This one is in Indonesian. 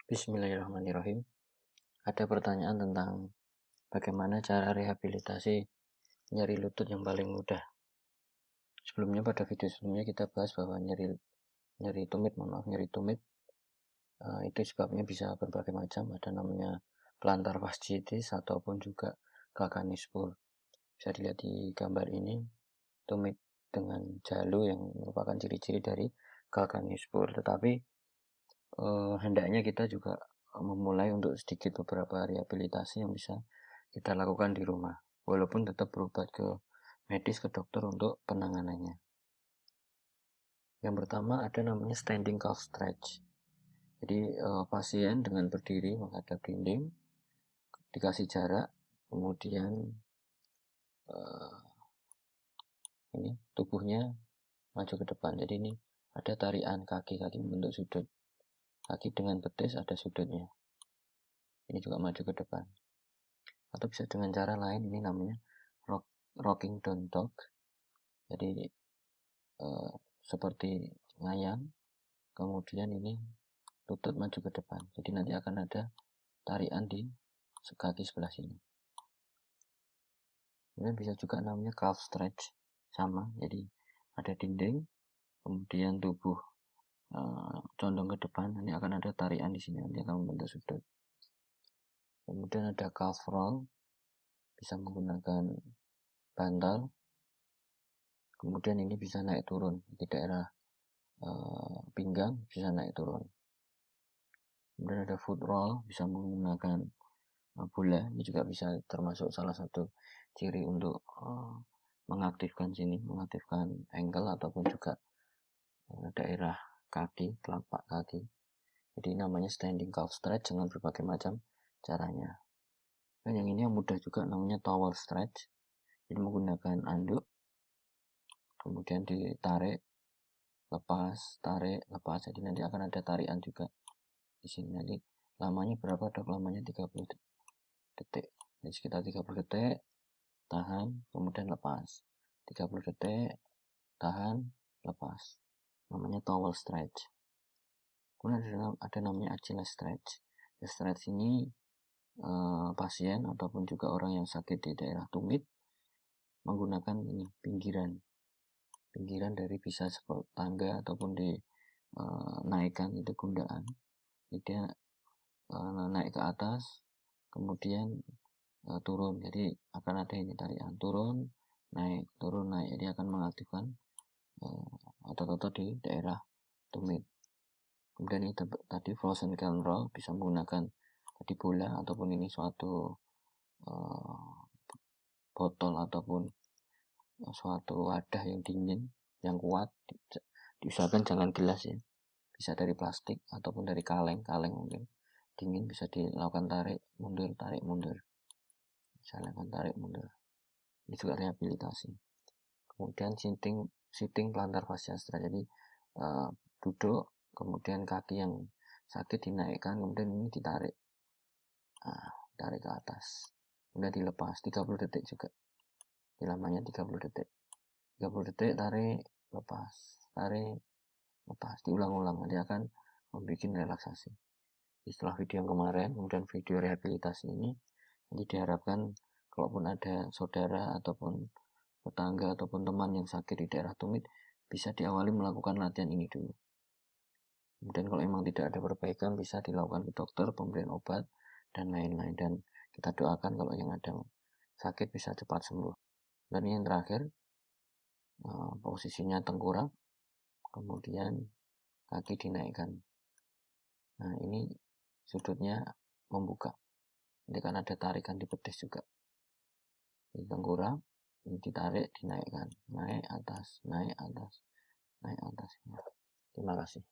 Bismillahirrahmanirrahim. Ada pertanyaan tentang bagaimana cara rehabilitasi nyeri lutut yang paling mudah. Pada video sebelumnya kita bahas bahwa nyeri tumit itu sebabnya bisa berbagai macam. Ada namanya plantar fasciitis ataupun juga calcaneus. Bisa dilihat di gambar ini, tumit dengan jalu yang merupakan ciri-ciri dari calcaneus. Tetapi hendaknya kita juga memulai untuk sedikit beberapa rehabilitasi yang bisa kita lakukan di rumah, walaupun tetap berobat ke medis, ke dokter untuk penanganannya. Yang pertama ada namanya standing calf stretch. Jadi pasien dengan berdiri menghadap dinding, dikasih jarak, kemudian ini tubuhnya maju ke depan. Jadi ini ada tarian kaki membentuk sudut. Kaki dengan betis ada sudutnya. Ini juga maju ke depan. Atau bisa dengan cara lain, ini namanya rocking down dog. Jadi seperti ngayang, kemudian ini lutut maju ke depan. Jadi nanti akan ada tarian di kaki sebelah sini. Kemudian bisa juga namanya calf stretch, sama. Jadi ada dinding, kemudian tubuh condong ke depan, nanti akan ada tarian di sini, nanti akan membentuk sudut. Kemudian ada calf roll, bisa menggunakan bantal. Kemudian ini bisa naik turun di daerah pinggang, bisa naik turun. Kemudian ada foot roll, bisa menggunakan bola. Ini juga bisa termasuk salah satu ciri untuk mengaktifkan ankle ataupun juga daerah kaki, telapak kaki. Jadi namanya standing calf stretch dengan berbagai macam caranya. Dan yang ini yang mudah juga namanya towel stretch. Jadi menggunakan anduk, kemudian ditarik, lepas, tarik, lepas. Jadi nanti akan ada tarian juga di sini. Nanti lamanya berapa? Dok, lamanya 30 detik. Jadi sekitar 30 detik, tahan, kemudian lepas. 30 detik, tahan, lepas. Namanya towel stretch. Kemudian ada namanya Achilles stretch. Stretch ini pasien ataupun juga orang yang sakit di daerah tumit menggunakan ini pinggiran dari bisa seperti tangga ataupun naikkan itu gundaan. Jadi dia naik ke atas, kemudian turun. Jadi akan ada ini tarian turun naik. Jadi akan mengaktifkan otot-otot di daerah tumit. Kemudian ini tadi frozen can roll, bisa menggunakan tadi bola ataupun ini suatu botol ataupun suatu wadah yang dingin, yang kuat. Diusahakan jangan gelas ya, bisa dari plastik ataupun dari kaleng mungkin dingin, bisa dilakukan tarik mundur. Bisa lakukan tarik mundur. Ini juga rehabilitasi. Kemudian sitting plantar fasciitis. Jadi duduk, kemudian kaki yang sakit dinaikkan, kemudian ini ditarik, tarik ke atas, kemudian dilepas 30 detik juga. Ini lamanya 30 detik. 30 detik tarik, lepas, diulang-ulang. Nanti akan membuat relaksasi. Setelah video yang kemarin, kemudian video rehabilitasi ini, nanti diharapkan kalaupun ada saudara ataupun tetangga ataupun teman yang sakit di daerah tumit, bisa diawali melakukan latihan ini dulu. Kemudian kalau memang tidak ada perbaikan, bisa dilakukan ke dokter, pemberian obat, dan lain-lain. Dan kita doakan kalau yang ada sakit bisa cepat sembuh. Dan yang terakhir, posisinya tengkurap, kemudian kaki dinaikkan. Nah ini sudutnya membuka. Nanti kan ada tarikan di betis juga. Jadi tengkurap, ini ditarik, dinaikkan. Naik atas. Terima kasih.